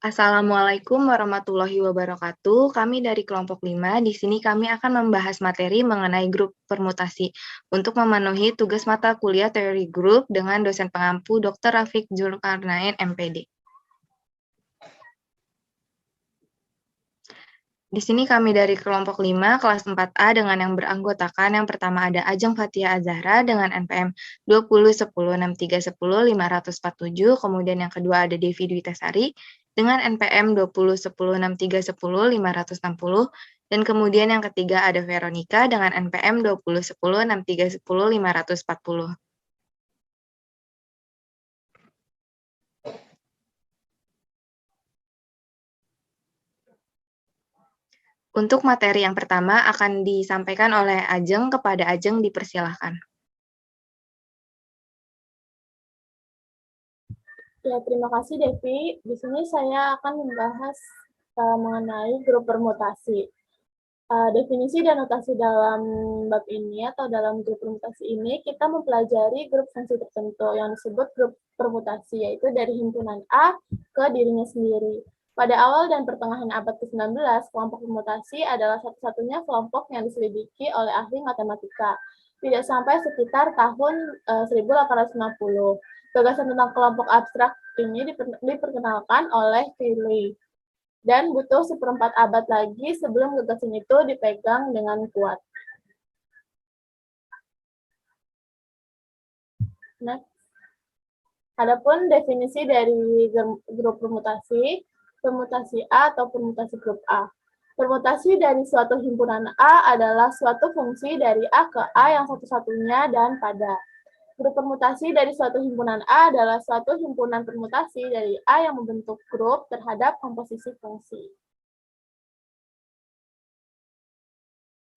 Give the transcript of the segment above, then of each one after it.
Assalamualaikum warahmatullahi wabarakatuh. Kami dari kelompok 5. Di sini kami akan membahas materi mengenai grup permutasi untuk memenuhi tugas mata kuliah teori grup dengan dosen pengampu Dr. Rafiq Zulkarnain, MPD. Di sini kami dari kelompok 5, kelas 4A dengan yang beranggotakan yang pertama ada Ajeng Fathia Azahra dengan NPM 20106310 kemudian yang kedua ada Devi Dwitasari dengan NPM 20106310 dan kemudian yang ketiga ada Veronica dengan NPM 20106310. Untuk materi yang pertama akan disampaikan oleh Ajeng, kepada Ajeng dipersilahkan. Ya, terima kasih Devi. Di sini saya akan membahas mengenai grup permutasi. Definisi dan notasi dalam bab ini atau dalam grup permutasi ini, kita mempelajari grup fungsi tertentu yang disebut grup permutasi, yaitu dari himpunan A ke dirinya sendiri. Pada awal dan pertengahan abad ke-19, kelompok permutasi adalah satu-satunya kelompok yang diselidiki oleh ahli matematika. Tidak sampai sekitar tahun 1850. Gagasan tentang kelompok abstrak ini diperkenalkan oleh Cayley. Dan butuh seperempat abad lagi sebelum gagasan itu dipegang dengan kuat. Next. Adapun definisi dari grup permutasi A atau permutasi grup A. Permutasi dari suatu himpunan A adalah suatu fungsi dari A ke A yang satu-satunya dan pada. Grup permutasi dari suatu himpunan A adalah suatu himpunan permutasi dari A yang membentuk grup terhadap komposisi fungsi.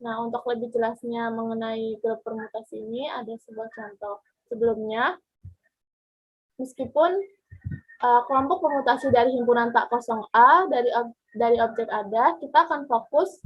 Nah, untuk lebih jelasnya mengenai grup permutasi ini, ada sebuah contoh. Sebelumnya, meskipun kelompok permutasi dari himpunan tak kosong A dari objek ada, kita akan fokus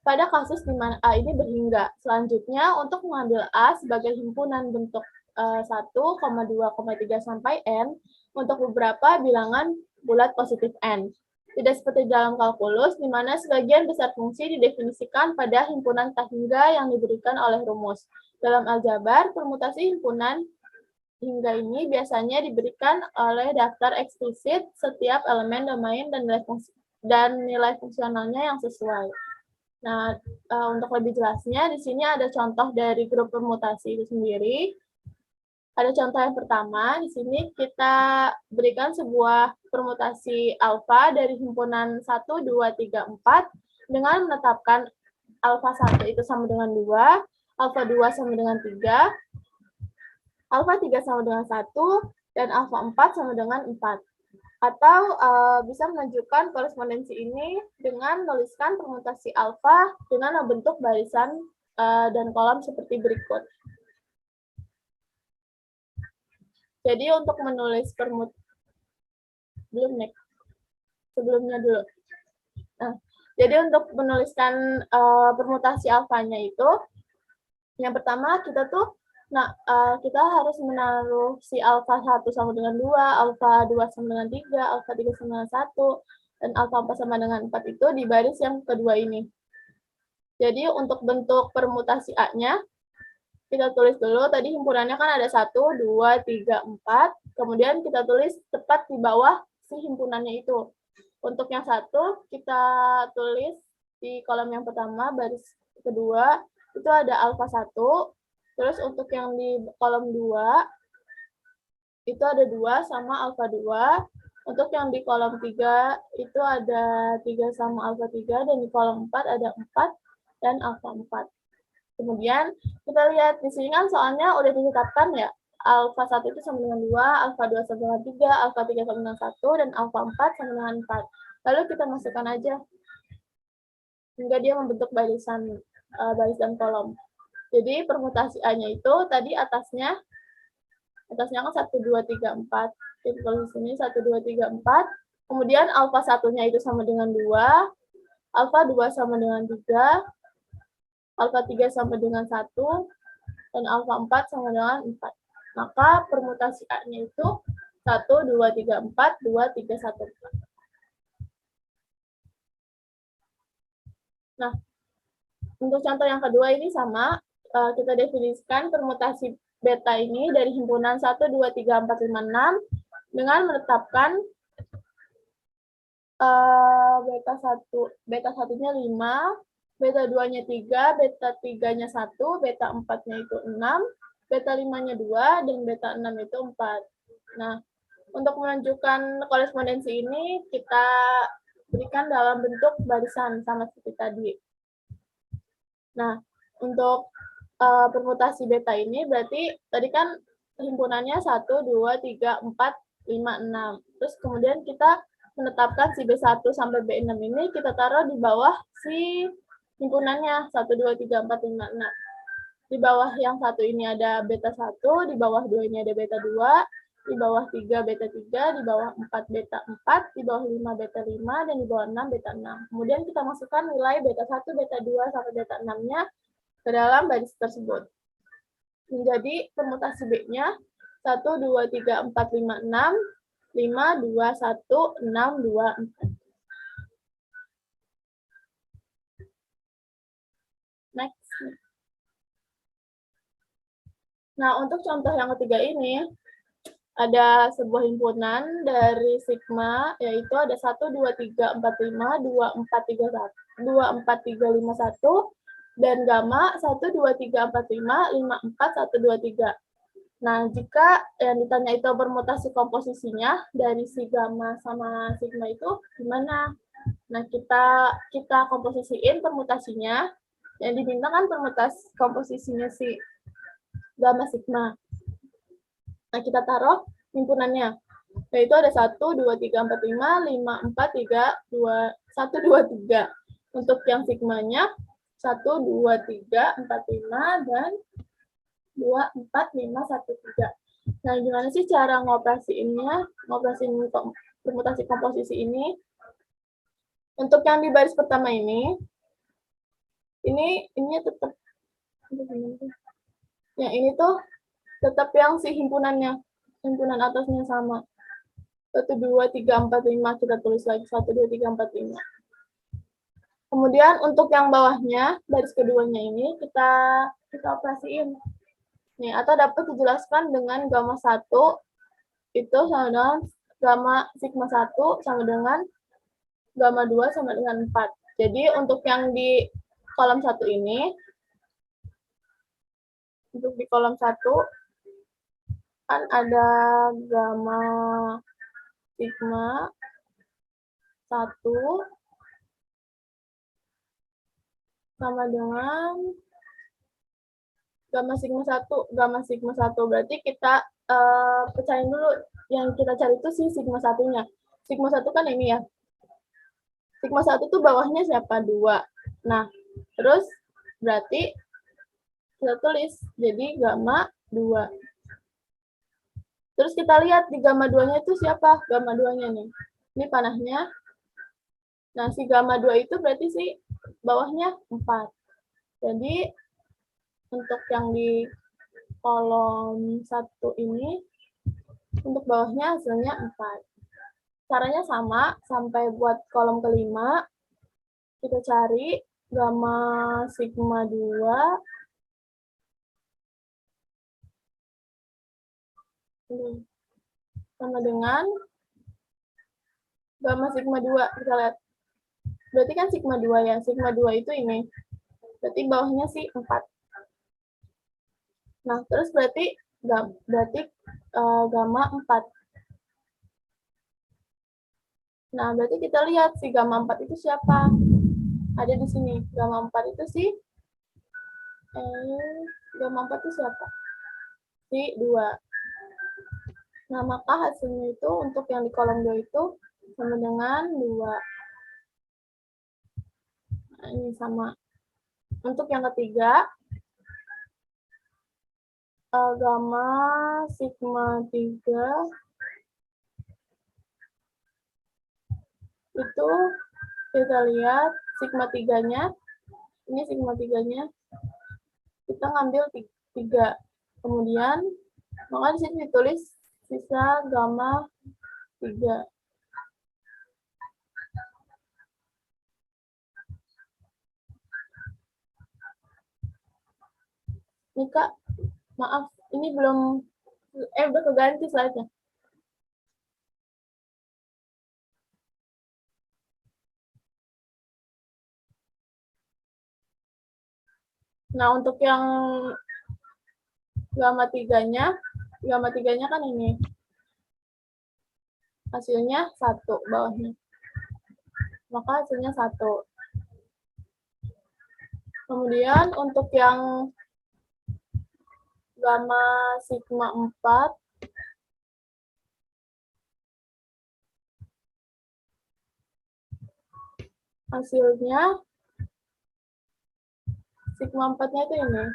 pada kasus di mana A ini berhingga. Selanjutnya, untuk mengambil A sebagai himpunan bentuk 1, 2, 3 sampai N untuk beberapa bilangan bulat positif N. Tidak seperti dalam kalkulus, di mana sebagian besar fungsi didefinisikan pada himpunan tak hingga yang diberikan oleh rumus. Dalam aljabar, permutasi himpunan hingga ini biasanya diberikan oleh daftar eksplisit setiap elemen domain dan nilai fungsionalnya yang sesuai. Nah, untuk lebih jelasnya, di sini ada contoh dari grup permutasi itu sendiri. Ada contoh yang pertama, di sini kita berikan sebuah permutasi alfa dari himpunan 1, 2, 3, 4 dengan menetapkan alfa 1 itu sama dengan 2, alfa 2 sama dengan 3, alfa 3 sama dengan 1, dan alfa 4 sama dengan 4. Atau bisa menunjukkan korespondensi ini dengan menuliskan permutasi alfa dengan membentuk barisan dan kolom seperti berikut. Jadi untuk menulis sebelumnya dulu. Nah, jadi untuk menuliskan permutasi alfanya itu, yang pertama kita kita harus menaruh si alfa 1 sama dengan 2, alfa 2 sama dengan 3, alfa 3 sama dengan 1, dan alfa 4 sama dengan 4 itu di baris yang kedua ini. Jadi untuk bentuk permutasi A-nya, kita tulis dulu, tadi himpunannya kan ada 1, 2, 3, 4, kemudian kita tulis tepat di bawah si himpunannya itu. Untuk yang 1, kita tulis di kolom yang pertama, baris kedua, itu ada alfa 1, terus untuk yang di kolom 2, itu ada 2 sama alfa 2, untuk yang di kolom 3, itu ada 3 sama alfa 3, dan di kolom 4 ada 4 dan alfa 4. Kemudian kita lihat di sini kan soalnya udah ditetapkan ya, alfa 1 itu sama dengan 2, alfa 2 sama dengan 3, alfa 3 sama dengan 1, dan alfa 4 sama dengan 4. Lalu kita masukkan aja hingga dia membentuk baris dan kolom. Jadi permutasi A-nya itu tadi atasnya kan 1, 2, 3, 4. Jadi kalau di sini 1, 2, 3, 4. Kemudian alfa 1-nya itu sama dengan 2, alfa 2 sama dengan 3, alfa 3 sama dengan 1, dan alfa 4 sama dengan 4. Maka permutasi A-nya itu 1, 2, 3, 4, 2, 3, 1, 4. Nah, untuk contoh yang kedua ini sama, kita definisikan permutasi beta ini dari himpunan 1, 2, 3, 4, 5, 6 dengan menetapkan beta 1, beta 1-nya 5, beta 2-nya 3, beta 3-nya 1, beta 4-nya itu 6, beta 5-nya 2, dan beta 6 itu 4. Nah, untuk menunjukkan korespondensi ini, kita berikan dalam bentuk barisan, sama seperti tadi. Nah, untuk permutasi beta ini berarti tadi kan himpunannya 1, 2, 3, 4, 5, 6. Terus kemudian kita menetapkan si B1 sampai B6 ini kita taruh di bawah si himpunannya 1, 2, 3, 4, 5, 6. Di bawah yang satu ini ada beta 1, di bawah 2 ini ada beta 2, di bawah 3 beta 3, di bawah 4 beta 4, di bawah 5 beta 5, dan di bawah 6 beta 6. Kemudian kita masukkan nilai beta 1, beta 2, sampai beta 6-nya ke dalam baris tersebut. Menjadi permutasi B-nya 1, 2, 3, 4, 5, 6, 5, 2, 1, 6, 2, 4. Next. Nah, untuk contoh yang ketiga ini, ada sebuah himpunan dari sigma, yaitu ada 1, 2, 3, 4, 5, 2, 4, 3, 1, 2, 4, 3, 5, 1, dan gamma 1, 2, 3, 4, 5, 5, 4, 1, 2, 3. Nah, jika yang ditanya itu permutasi komposisinya dari si gamma sama sigma itu gimana? Nah, kita komposisiin permutasinya. Yang diminta kan permutasi komposisinya si gamma sigma. Nah, kita taruh himpunannya. Yaitu ada 1, 2, 3, 4, 5, 5, 4, 3, 2, 1, 2, 3. Untuk yang sigmanya 1, 2, 3, 4, 5, dan 2, 4, 5, 1, 3. Nah, gimana sih cara ngoperasiinnya? Ngoperasiin permutasi komposisi ini. Untuk yang di baris pertama ini tetap, yang ini tuh tetap yang si himpunan atasnya sama. 1, 2, 3, 4, 5, kita tulis lagi 1, 2, 3, 4, 5. Kemudian untuk yang bawahnya, baris keduanya ini kita operasiin. Nih, atau dapat dijelaskan dengan gamma 1 itu sama dengan gamma sigma 1 sama dengan gamma 2 sama dengan 4. Jadi untuk yang di kolom 1 ini, untuk di kolom 1 kan ada gamma sigma 1 sama dengan gamma sigma 1. Gamma sigma 1 berarti kita pecahin dulu. Yang kita cari itu si sigma 1-nya. Sigma 1 kan ini ya. Sigma 1 tuh bawahnya siapa? 2. Nah, terus berarti kita tulis jadi gamma 2. Terus kita lihat di gamma 2-nya itu siapa? Gamma 2-nya nih. Ini panahnya. Nah, si gamma 2 itu berarti si bawahnya 4. Jadi, untuk yang di kolom 1 ini, untuk bawahnya hasilnya 4. Caranya sama, sampai buat kolom kelima, kita cari gamma sigma 2 sama dengan gamma sigma 2. Kita lihat. Berarti kan sigma 2 ya. Sigma 2 itu ini. Berarti bawahnya sih 4. Nah, terus berarti gamma 4. Nah, berarti kita lihat si gamma 4 itu siapa? Ada di sini. Gamma 4 itu si gamma 4 itu siapa? Si 2. Nah, maka hasilnya itu untuk yang di kolom 2 itu sama dengan 2. Nah, ini sama. Untuk yang ketiga, gamma sigma 3 itu kita lihat sigma 3-nya, ini sigma 3-nya, kita ngambil 3. Kemudian, maka di sini ditulis sisa gamma 3. Nih Kak, maaf, ini belum, udah keganti slide-nya. Nah, untuk yang gamma 3-nya kan ini. Hasilnya 1 bawahnya. Maka hasilnya 1. Kemudian untuk yang gamma sigma 4, hasilnya sigma 4-nya itu ini.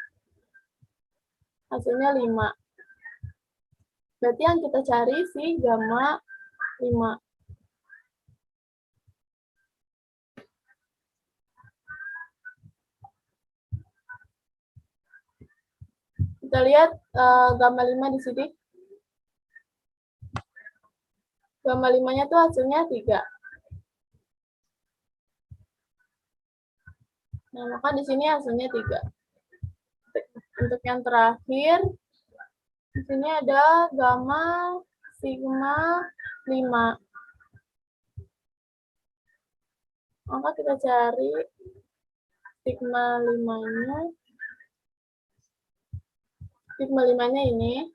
Hasilnya 5. Berarti yang kita cari si gamma 5. Kita lihat gamma 5 di sini. Gamma 5-nya tuh hasilnya 3. Nah, maka di sini hasilnya 3. Untuk yang terakhir, di sini ada gamma sigma 5. Maka kita cari sigma 5-nya. Sigma 5-nya ini.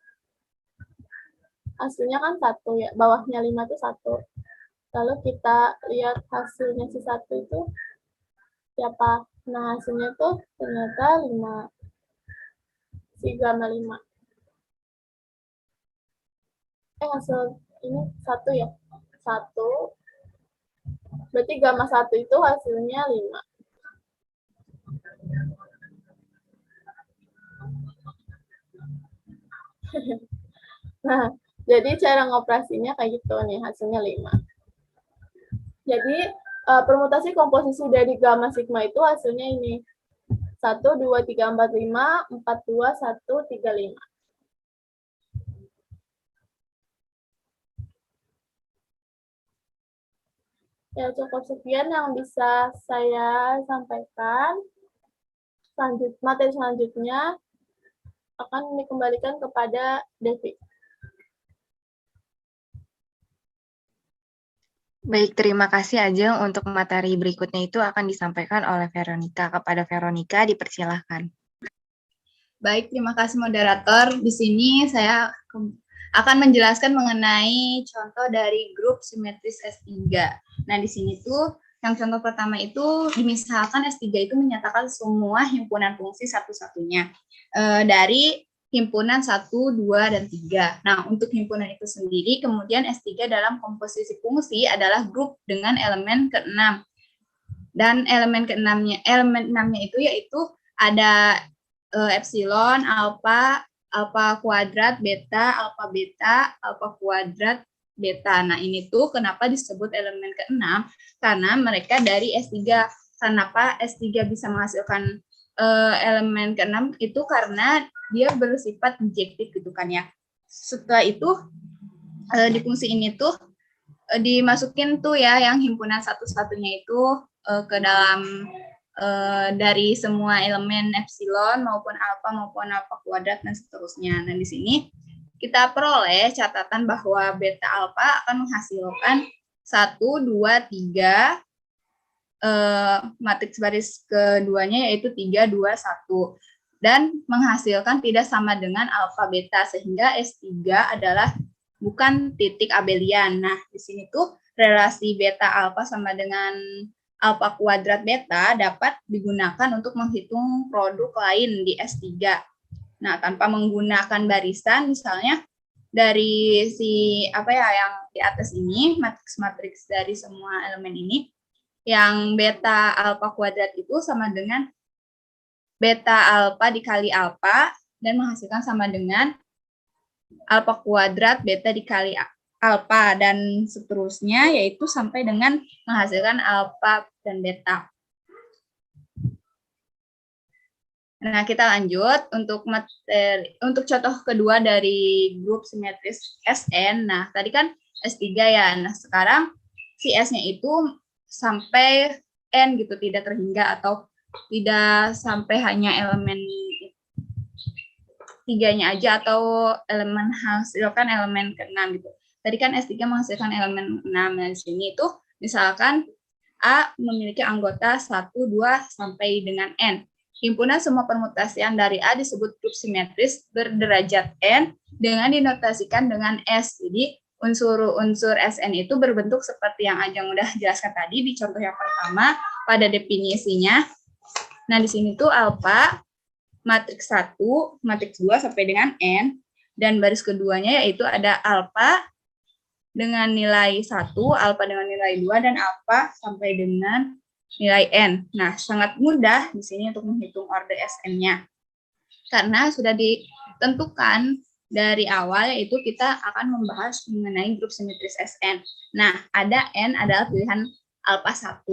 Hasilnya kan 1 ya. Bawahnya 5 itu 1. Lalu kita lihat hasilnya si 1 itu siapa? Nah, hasilnya tuh ternyata 5. Si gamma 5. Hasil ini 1 ya. 1. Berarti gamma 1 itu hasilnya 5. Nah, jadi cara ngoperasinya kayak gitu nih, hasilnya 5. Jadi, permutasi komposisi dari gamma sigma itu hasilnya ini. 1, 2, 3, 4, 5, 4, 2, 1, 3, 5. Ya, cukup sekian yang bisa saya sampaikan. Materi selanjutnya akan dikembalikan kepada Devi. Baik, terima kasih Ajeng. Untuk materi berikutnya itu akan disampaikan oleh Veronica. Kepada Veronica, dipersilahkan. Baik, terima kasih moderator. Di sini saya akan menjelaskan mengenai contoh dari grup simetris S3. Nah, di sini tuh yang contoh pertama itu misalkan S3 itu menyatakan semua himpunan fungsi satu-satunya dari himpunan 1, 2, dan 3. Nah, untuk himpunan itu sendiri, kemudian S3 dalam komposisi fungsi adalah grup dengan elemen ke-6. Dan elemen ke-6-nya itu yaitu ada epsilon, alfa, alfa kuadrat, beta, alfa kuadrat, beta. Nah, ini tuh kenapa disebut elemen ke-6? Karena mereka dari S3. Kenapa S3 bisa menghasilkan elemen ke-6? Itu karena dia bersifat bijektif gitu kan ya. Setelah itu, di fungsi ini tuh dimasukin tuh ya yang himpunan satu-satunya itu ke dalam dari semua elemen epsilon maupun alfa kuadrat dan seterusnya. Nah, di sini kita peroleh catatan bahwa beta alfa akan menghasilkan 1, 2, 3 matriks baris keduanya yaitu 3, 2, 1 dan menghasilkan tidak sama dengan alfa beta sehingga S3 adalah bukan titik abelian. Nah, di sini tuh relasi beta alfa sama dengan alfa kuadrat beta dapat digunakan untuk menghitung produk lain di S3. Nah, tanpa menggunakan barisan, misalnya dari si yang di atas ini, matriks-matriks dari semua elemen ini, yang beta alfa kuadrat itu sama dengan beta alfa dikali alfa dan menghasilkan sama dengan alfa kuadrat beta dikali alfa dan seterusnya, yaitu sampai dengan menghasilkan alfa dan beta. Nah, kita lanjut untuk contoh kedua dari grup simetris Sn. Nah, tadi kan S3 ya. Nah, sekarang si S-nya itu sampai N gitu, tidak terhingga atau tidak sampai hanya elemen tiganya aja atau elemen hasilkan elemen ke-6 gitu. Tadi kan S3 menghasilkan elemen 6. Nah, di sini itu misalkan A memiliki anggota 1, 2, sampai dengan N. Himpunan semua permutasian dari A disebut grup simetris berderajat N dengan dinotasikan dengan S. Jadi unsur-unsur Sn itu berbentuk seperti yang Ajeng udah jelaskan tadi di contoh yang pertama pada definisinya. Nah, di sini tuh alfa matriks 1, matriks 2 sampai dengan N, dan baris keduanya yaitu ada alfa dengan nilai 1, alfa dengan nilai 2, dan alfa sampai dengan nilai N. Nah, sangat mudah di sini untuk menghitung order Sn-nya. Karena sudah ditentukan dari awal, yaitu kita akan membahas mengenai grup simetris Sn. Nah, ada N adalah pilihan alfa 1.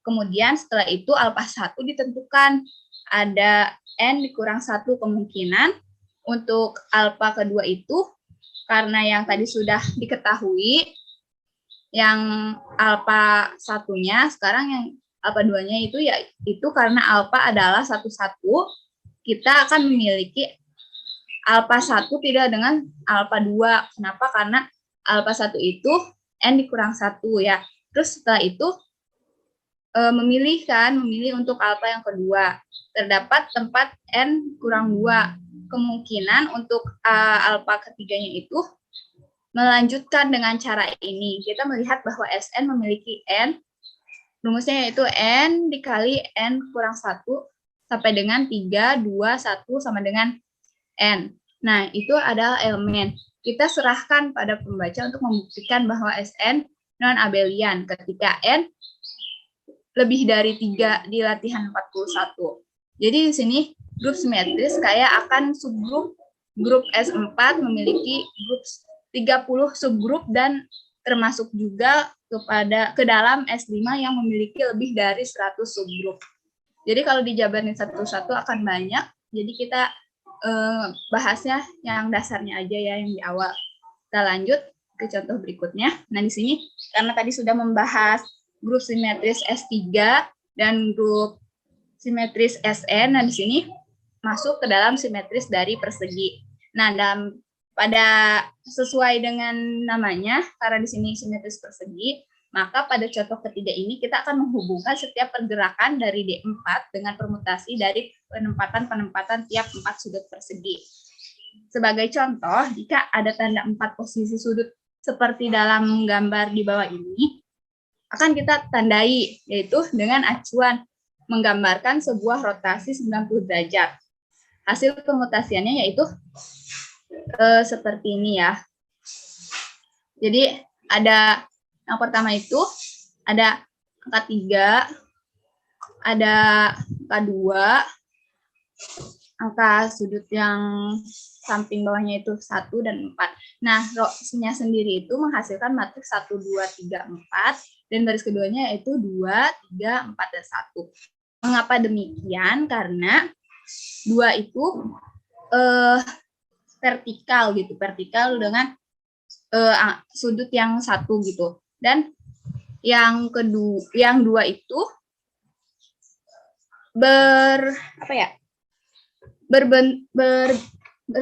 Kemudian setelah itu alfa 1 ditentukan. Ada N dikurang 1 kemungkinan. Untuk alfa kedua itu, karena yang tadi sudah diketahui, yang alfa 1-nya, sekarang yang alfa 2-nya itu ya itu karena alfa adalah 1, 1, kita akan memiliki alfa 1 tidak dengan alfa 2. Kenapa? Karena alfa 1 itu N dikurang 1 ya. Terus setelah itu memilih untuk alfa yang kedua. Terdapat tempat N kurang 2. Kemungkinan untuk alfa ketiganya itu melanjutkan dengan cara ini. Kita melihat bahwa Sn memiliki N, rumusnya yaitu N dikali N kurang 1 sampai dengan 3, 2, 1 sama dengan N. Nah, itu adalah elemen. Kita serahkan pada pembaca untuk membuktikan bahwa Sn non-abelian ketika N lebih dari 3 di latihan 41. Jadi di sini grup simetris kayak akan subgrup grup S4 memiliki grup 30 subgrup dan termasuk juga ke dalam S5 yang memiliki lebih dari 100 subgrup. Jadi kalau dijabarin satu-satu akan banyak. Jadi kita bahasnya yang dasarnya aja ya yang di awal. Kita lanjut ke contoh berikutnya. Nah, di sini karena tadi sudah membahas grup simetris S3 dan grup simetris Sn, nah di sini masuk ke dalam simetris dari persegi. Nah, pada sesuai dengan namanya, karena di sini simetris persegi, maka pada contoh ketiga ini kita akan menghubungkan setiap pergerakan dari D4 dengan permutasi dari penempatan tiap 4 sudut persegi. Sebagai contoh, jika ada tanda 4 posisi sudut seperti dalam gambar di bawah ini, akan kita tandai, yaitu dengan acuan menggambarkan sebuah rotasi 90 derajat. Hasil permutasiannya yaitu seperti ini ya. Jadi ada yang pertama itu ada angka 3, ada angka 2, angka sudut yang samping bawahnya itu 1 dan 4. Nah, rho-nya sendiri itu menghasilkan matriks 1, 2, 3, 4, dan baris keduanya yaitu 2, 3, 4, dan 1. Mengapa demikian? Karena 2 itu vertikal gitu, vertikal dengan sudut yang 1 gitu. Dan yang kedua, yang 2 itu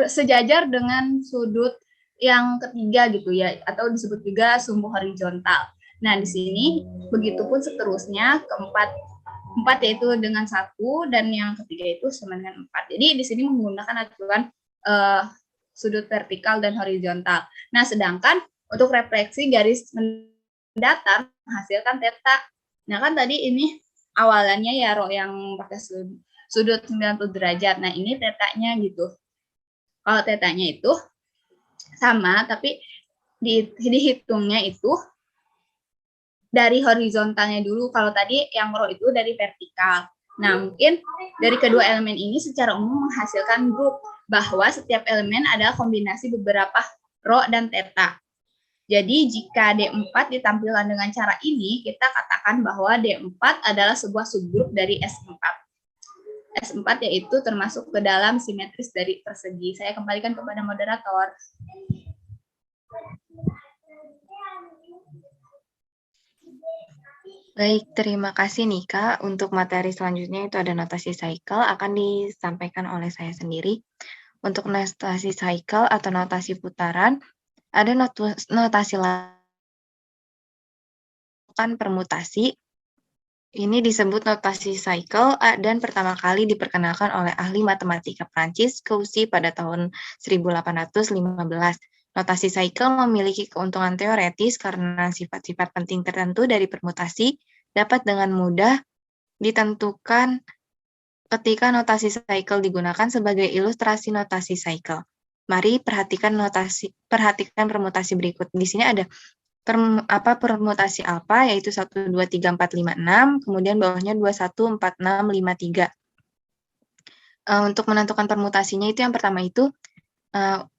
sejajar dengan sudut yang ketiga gitu ya, atau disebut juga sumbu horizontal. Nah, di sini begitupun seterusnya, keempat yaitu dengan 1 dan yang ketiga itu sama dengan 4. Jadi di sini menggunakan aturan sudut vertikal dan horizontal. Nah, sedangkan untuk refleksi garis mendatar menghasilkan theta. Nah, kan tadi ini awalannya ya rho yang pakai sudut 90 derajat. Nah, ini tetanya gitu. Kalau tetanya itu sama, tapi dihitungnya itu dari horizontalnya dulu. Kalau tadi yang rho itu dari vertikal. Nah, mungkin dari kedua elemen ini secara umum menghasilkan grup bahwa setiap elemen adalah kombinasi beberapa rho dan theta. Jadi jika D4 ditampilkan dengan cara ini, kita katakan bahwa D4 adalah sebuah subgrup dari S4. S4 yaitu termasuk ke dalam simetris dari persegi. Saya kembalikan kepada moderator. Baik, terima kasih Nika. Untuk materi selanjutnya itu ada notasi cycle, akan disampaikan oleh saya sendiri. Untuk notasi cycle atau notasi putaran, ada notasi permutasi. Ini disebut notasi cycle dan pertama kali diperkenalkan oleh ahli matematika Prancis Cauchy pada tahun 1815. Notasi cycle memiliki keuntungan teoretis karena sifat-sifat penting tertentu dari permutasi dapat dengan mudah ditentukan ketika notasi cycle digunakan sebagai ilustrasi notasi cycle. Mari perhatikan permutasi berikut. Di sini ada permutasi alfa yaitu 1 2 3 4 5 6, kemudian bawahnya 2 1 4 6 5 3. Untuk menentukan permutasinya itu yang pertama itu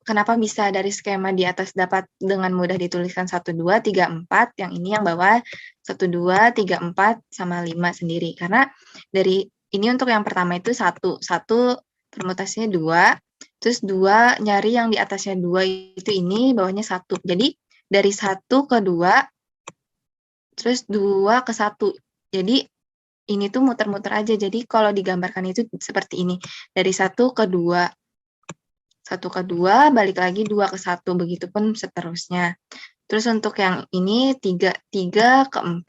kenapa bisa dari skema di atas dapat dengan mudah dituliskan 1 2 3 4, yang ini yang bawah 1 2 3 4 sama 5 sendiri. Karena dari ini untuk yang pertama itu 1 permutasinya 2, terus 2 nyari yang di atasnya 2 itu ini, bawahnya 1. Jadi dari 1 ke 2, terus 2 ke 1. Jadi ini tuh muter-muter aja. Jadi kalau digambarkan itu seperti ini. Dari 1 ke 2. 1 ke 2, balik lagi 2 ke 1. Begitupun seterusnya. Terus untuk yang ini 3 ke 4.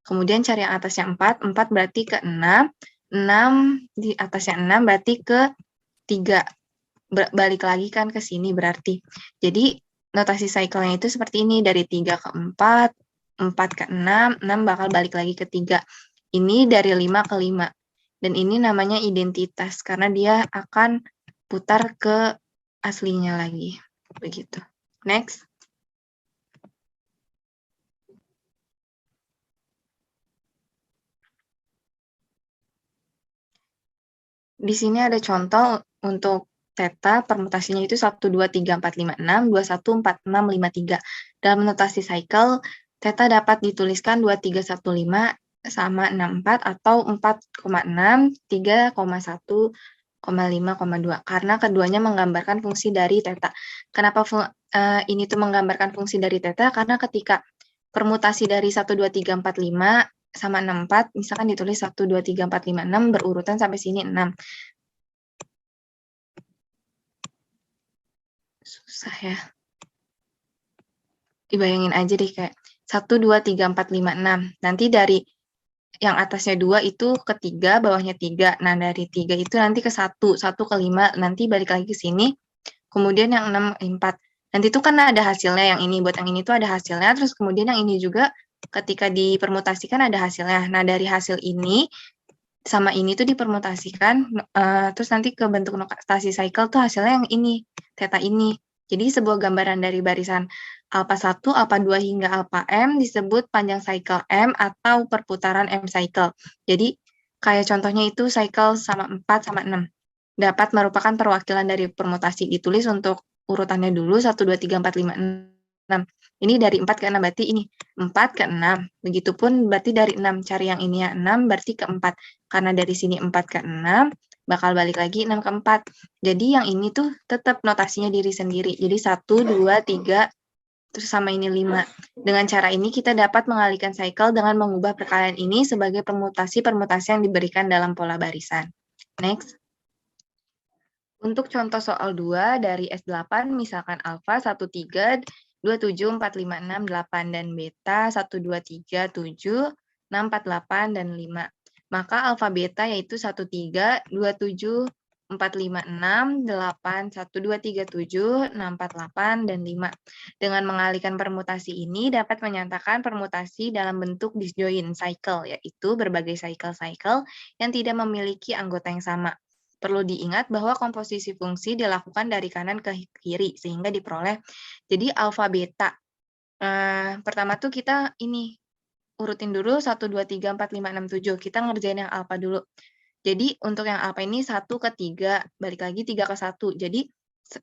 Kemudian cari yang atasnya 4. 4 berarti ke 6. 6 di atasnya 6 berarti ke 3. Balik lagi kan ke sini berarti. Jadi notasi cycle-nya itu seperti ini, dari 3 ke 4, 4 ke 6, 6 bakal balik lagi ke 3. Ini dari 5 ke 5. Dan ini namanya identitas, karena dia akan putar ke aslinya lagi. Begitu. Next. Di sini ada contoh untuk theta, permutasinya itu 1, 2, 3, 4, 5, 6, 2, 1, 4, 6, 5, 3. Dalam notasi cycle, theta dapat dituliskan 2, 3, 1, 5 sama 6, 4 atau 4,6, 3,1, 5,2. Karena keduanya menggambarkan fungsi dari theta. Kenapa ini tuh menggambarkan fungsi dari theta? Karena ketika permutasi dari 1, 2, 3, 4, 5 sama 6, 4, misalkan ditulis 1, 2, 3, 4, 5, 6, berurutan sampai sini 6. Susah ya. Dibayangin aja deh kayak 1, 2, 3, 4, 5, 6. Nanti dari yang atasnya 2 itu ke 3, bawahnya 3. Nah, dari 3 itu nanti ke 1, 1 ke 5, nanti balik lagi ke sini. Kemudian yang 6, 4. Nanti itu kan ada hasilnya yang ini. Buat yang ini tuh ada hasilnya, terus kemudian yang ini juga ketika dipermutasikan ada hasilnya. Nah, dari hasil ini sama ini tuh dipermutasikan, terus nanti ke bentuk notasi cycle tuh hasilnya yang ini, theta ini. Jadi sebuah gambaran dari barisan alpha 1, alpha 2 hingga alpha m disebut panjang cycle M atau perputaran M cycle. Jadi kayak contohnya itu cycle sama 4 sama 6. Dapat merupakan perwakilan dari permutasi. Ditulis untuk urutannya dulu 1, 2, 3, 4, 5, 6. Ini dari 4 ke 6 berarti ini 4 ke 6. Begitupun berarti dari 6 cari yang ini ya 6 berarti ke 4. Karena dari sini 4 ke 6 bakal balik lagi 6 ke 4. Jadi yang ini tuh tetap notasinya diri sendiri. Jadi 1 2 3 terus sama ini 5. Dengan cara ini kita dapat mengalihkan cycle dengan mengubah perkalian ini sebagai permutasi-permutasi yang diberikan dalam pola barisan. Next. Untuk contoh soal 2 dari S8, misalkan alfa 1, 3, 2, 7, 4, 5, 6, 8, dan beta 1, 2, 3, 7, 6, 4, 8, dan 5. Maka alfa beta yaitu 1, 3, 2, 7, 4, 5, 6, 8, 1, 2, 3, 7, 6, 4, 8, dan 5. Dengan mengalihkan permutasi ini dapat menyatakan permutasi dalam bentuk disjoint cycle, yaitu berbagai cycle-cycle yang tidak memiliki anggota yang sama. Perlu diingat bahwa komposisi fungsi dilakukan dari kanan ke kiri, sehingga diperoleh jadi alfa beta. Pertama tuh kita ini, urutin dulu 1, 2, 3, 4, 5, 6, 7. Kita ngerjain yang alfa dulu. Jadi untuk yang alfa ini 1 ke 3, balik lagi 3 ke 1. Jadi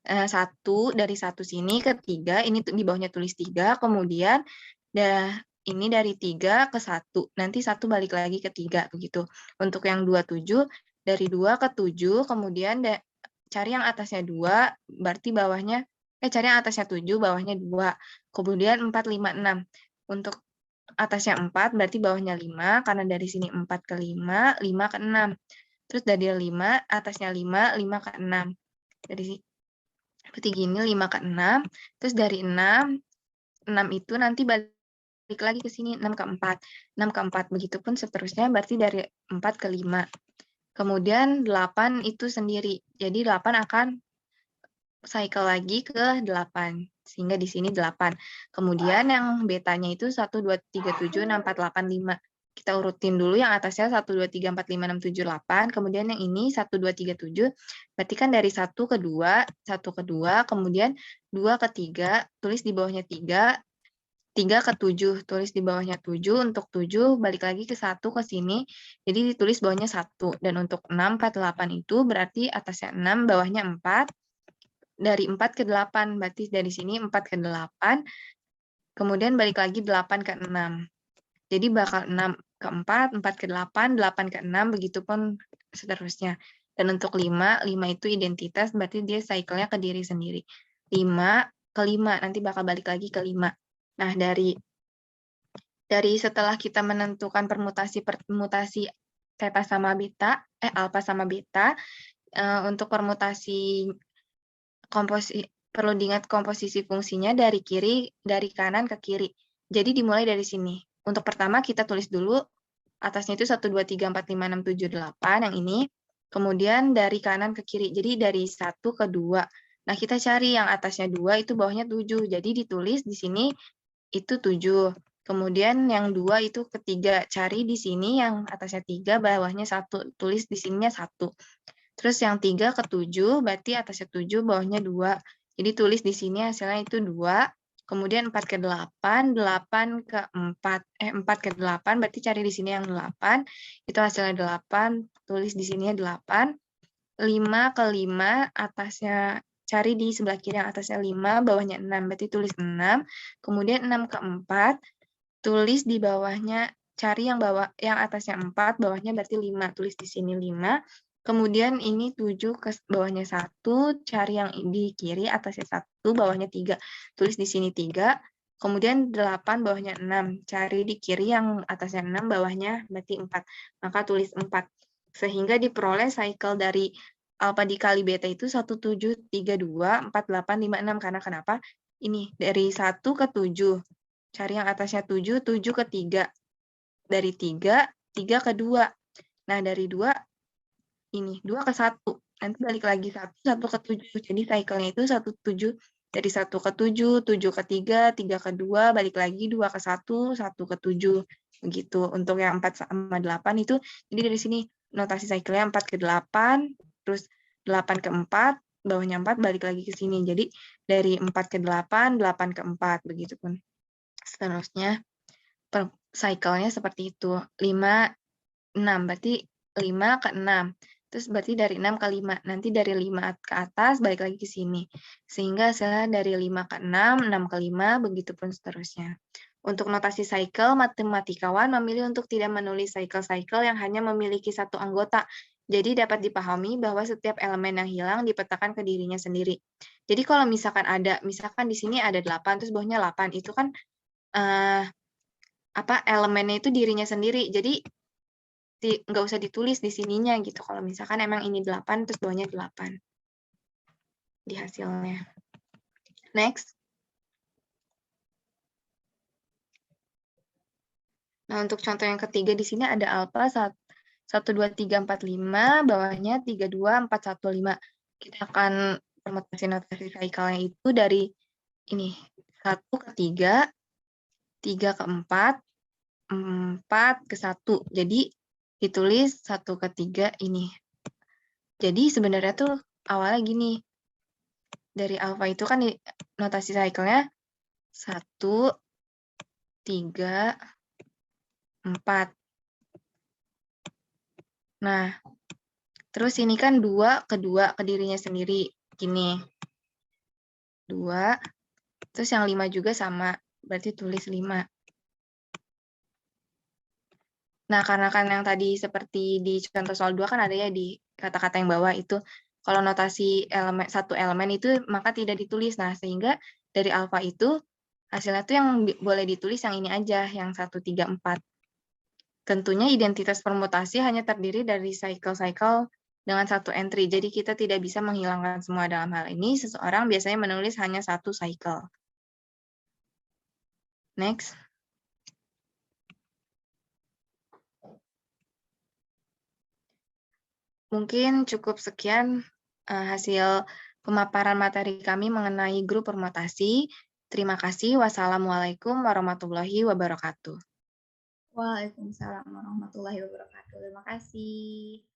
1 dari 1 sini ke 3, ini di bawahnya tulis 3, kemudian ini dari 3 ke 1, nanti 1 balik lagi ke 3, begitu. Untuk yang 27, dari 2 ke 7, kemudian cari yang atasnya 2, berarti bawahnya, cari yang atasnya 7, bawahnya 2, kemudian 4, 5, 6. Untuk atasnya 4, berarti bawahnya 5, karena dari sini 4 ke 5, 5 ke 6. Terus dari 5, atasnya 5, 5 ke 6. Dari seperti gini, 5 ke 6, terus dari 6 itu nanti balik lagi ke sini, 6 ke 4, 6 ke 4, begitupun seterusnya, berarti dari 4 ke 5. Kemudian 8 itu sendiri, jadi 8 akan cycle lagi ke 8, sehingga di sini 8. Kemudian yang betanya itu 1, 2, 3, 7, 6, 4, 8, 5. Kita urutin dulu yang atasnya 1, 2, 3, 4, 5, 6, 7, 8. Kemudian yang ini 1, 2, 3, 7. Berarti kan dari 1 ke 2, 1 ke 2, kemudian 2 ke 3, tulis di bawahnya 3, 3 ke 7, tulis di bawahnya 7, untuk 7 balik lagi ke 1 ke sini, jadi ditulis bawahnya 1. Dan untuk 6, 4, 8 itu berarti atasnya 6, bawahnya 4, dari 4 ke 8, berarti dari sini 4 ke 8, kemudian balik lagi 8 ke 6. Jadi bakal 6 ke 4, 4 ke 8, 8 ke 6, begitupun seterusnya. Dan untuk 5 itu identitas, berarti dia cycle-nya ke diri sendiri. 5 ke 5, nanti bakal balik lagi ke 5. Nah, dari setelah kita menentukan permutasi theta sama beta, alpha sama beta, untuk permutasi perlu diingat komposisi fungsinya dari kanan ke kiri. Jadi dimulai dari sini. Untuk pertama kita tulis dulu atasnya itu 1, 2, 3, 4, 5, 6, 7, 8 yang ini. Kemudian dari kanan ke kiri. Jadi dari 1 ke 2. Nah, kita cari yang atasnya 2 itu bawahnya 7. Jadi ditulis di sini itu 7. Kemudian yang 2 itu ketiga. Cari di sini yang atasnya 3, bawahnya 1. Tulis di sininya 1. Terus yang 3 ke 7, berarti atasnya 7, bawahnya 2. Jadi tulis di sini hasilnya itu 2. Kemudian 4 ke 8, 8 ke 4. 4 ke 8, berarti cari di sini yang 8. Itu hasilnya 8, tulis di sini 8. 5 ke 5, atasnya cari di sebelah kiri yang atasnya 5, bawahnya 6, berarti tulis 6. Kemudian 6 ke 4, tulis di bawahnya, cari yang atasnya 4, bawahnya berarti 5, tulis di sini 5. Kemudian ini 7 ke bawahnya 1, cari yang di kiri atasnya 1, bawahnya 3, tulis di sini 3. Kemudian 8 bawahnya 6, cari di kiri yang atasnya 6, bawahnya berarti 4, maka tulis 4. Sehingga diperoleh cycle dari alpha dikali beta itu 1, 7, 3, 2, 4, 8, 5, 6. Karena kenapa? Ini dari 1 ke 7. Cari yang atasnya 7, 7 ke 3. Dari 3, 3 ke 2. Nah, dari 2, ini 2 ke 1. Nanti balik lagi 1, 1 ke 7. Jadi cycle-nya itu 1, 7. Dari 1 ke 7, 7 ke 3, 3 ke 2, balik lagi 2 ke 1, 1 ke 7. Begitu. Untuk yang 4 sama 8 itu, jadi dari sini notasi cycle-nya 4 ke 8, terus 8 ke 4, bawahnya 4, balik lagi ke sini. Jadi dari 4 ke 8, 8 ke 4, begitu pun. Seterusnya, cycle-nya seperti itu. 5, 6, berarti 5 ke 6. Terus berarti dari 6 ke 5. Nanti dari 5 ke atas, balik lagi ke sini. Sehingga hasilnya dari 5 ke 6, 6 ke 5, begitu pun seterusnya. Untuk notasi cycle, matematikawan memilih untuk tidak menulis cycle-cycle yang hanya memiliki satu anggota. Jadi dapat dipahami bahwa setiap elemen yang hilang dipetakan ke dirinya sendiri. Jadi kalau misalkan misalkan di sini ada 8, terus bawahnya 8, itu kan elemennya itu dirinya sendiri. Jadi nggak usah ditulis di sininya gitu. Kalau misalkan emang ini 8, terus bawahnya 8 di hasilnya. Next. Nah, untuk contoh yang ketiga di sini ada alpha 1, 2, 3, 4, 5, bawahnya 3, 2, 4, 1, 5. Kita akan permutasi notasi cycle-nya itu dari ini, 1 ke 3, 3 ke 4, 4 ke 1. Jadi ditulis 1 ke 3 ini. Jadi sebenarnya tuh awalnya gini. Dari alpha itu kan notasi cycle-nya 1, 3, 4. Nah, terus ini kan 2 ke 2 ke dirinya sendiri. Gini. 2. Terus yang 5 juga sama. Berarti tulis 5. Nah, karena kan yang tadi seperti di contoh soal 2 kan ada ya di kata-kata yang bawah itu. Kalau notasi satu elemen itu maka tidak ditulis. Nah, sehingga dari alpha itu hasilnya tuh yang boleh ditulis yang ini aja, yang 1, 3, 4. Tentunya identitas permutasi hanya terdiri dari cycle-cycle dengan satu entry. Jadi kita tidak bisa menghilangkan semua. Dalam hal ini, seseorang biasanya menulis hanya satu cycle. Next. Mungkin cukup sekian hasil pemaparan materi kami mengenai grup permutasi. Terima kasih. Wassalamualaikum warahmatullahi wabarakatuh. Waalaikumsalam warahmatullahi wabarakatuh. Terima kasih.